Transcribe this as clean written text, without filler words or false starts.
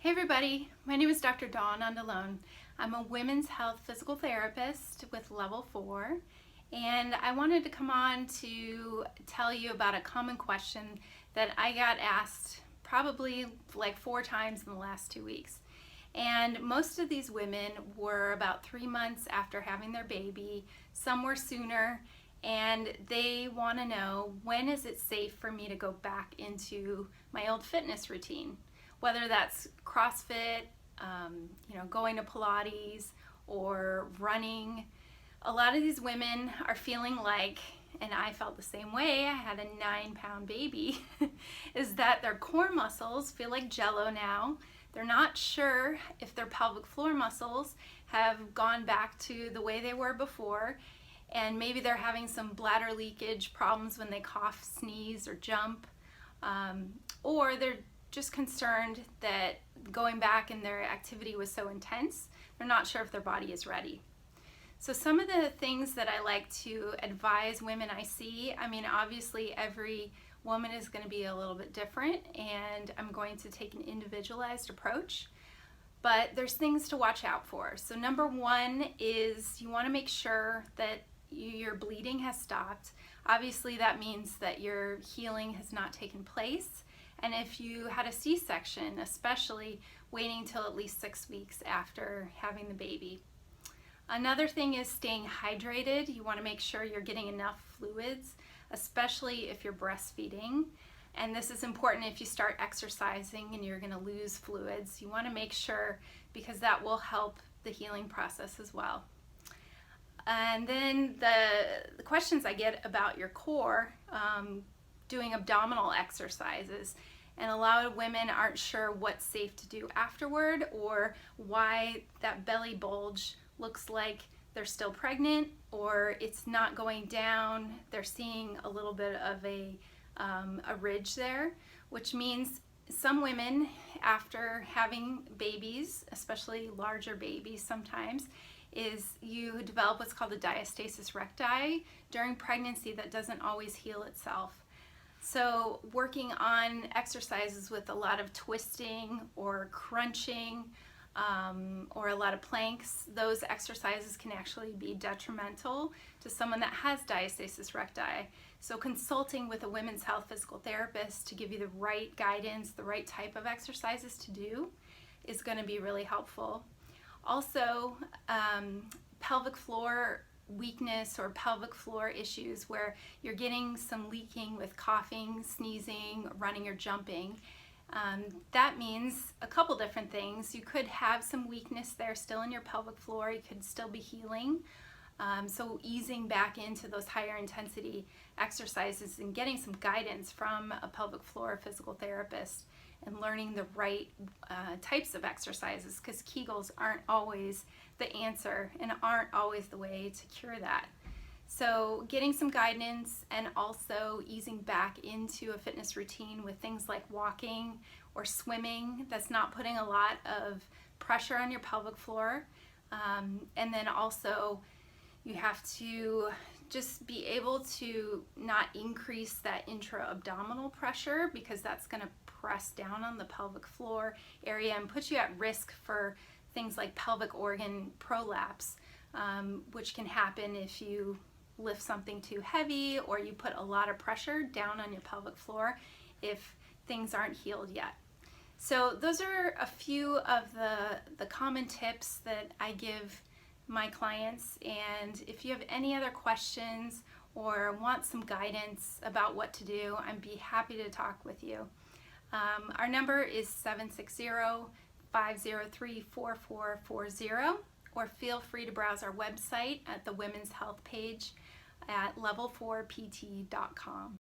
Hey everybody, my name is Dr. Dawn Andalone. I'm a women's health physical therapist with level 4, and I wanted to come on to tell you about a common question that I got asked probably like 4 times in the last 2 weeks. And most of these women were about 3 months after having their baby, some were sooner, and they want to know, when is it safe for me to go back into my old fitness routine? Whether that's CrossFit, going to Pilates or running. A lot of these women are feeling like, and I felt the same way, I had a 9-pound baby, is that their core muscles feel like jello now. They're not sure if their pelvic floor muscles have gone back to the way they were before, and maybe they're having some bladder leakage problems when they cough, sneeze, or jump, or they're just concerned that going back and their activity was so intense, they're not sure if their body is ready. So some of the things that I like to advise women I see, obviously every woman is going to be a little bit different, and I'm going to take an individualized approach, but there's things to watch out for. So number one is you want to make sure that your bleeding has stopped. Obviously that means that your healing has not taken place. And if you had a C-section, especially waiting till at least 6 weeks after having the baby. Another thing is staying hydrated. You want to make sure you're getting enough fluids, especially if you're breastfeeding. And this is important if you start exercising and you're going to lose fluids. You want to make sure, because that will help the healing process as well. And then the questions I get about your core, doing abdominal exercises, and a lot of women aren't sure what's safe to do afterward, or why that belly bulge looks like they're still pregnant, or it's not going down. They're seeing a little bit of a ridge there, which means some women, after having babies, especially larger babies sometimes, is you develop what's called a diastasis recti during pregnancy that doesn't always heal itself. So working on exercises with a lot of twisting or crunching or a lot of planks, those exercises can actually be detrimental to someone that has diastasis recti. So consulting with a women's health physical therapist to give you the right guidance, the right type of exercises to do, is going to be really helpful. Also, pelvic floor weakness or pelvic floor issues where you're getting some leaking with coughing, sneezing, running, or jumping. That means a couple different things. You could have some weakness there still in your pelvic floor. You could still be healing. So easing back into those higher intensity exercises and getting some guidance from a pelvic floor physical therapist and learning the right types of exercises, because Kegels aren't always the answer and aren't always the way to cure that. So getting some guidance and also easing back into a fitness routine with things like walking or swimming that's not putting a lot of pressure on your pelvic floor. And then also you have to just be able to not increase that intra-abdominal pressure, because that's going to press down on the pelvic floor area and put you at risk for things like pelvic organ prolapse, which can happen if you lift something too heavy or you put a lot of pressure down on your pelvic floor if things aren't healed yet. So those are a few of the common tips that I give my clients, and if you have any other questions or want some guidance about what to do, I'd be happy to talk with you. Our number is 760-503-4440, or feel free to browse our website at the Women's Health page at level4pt.com.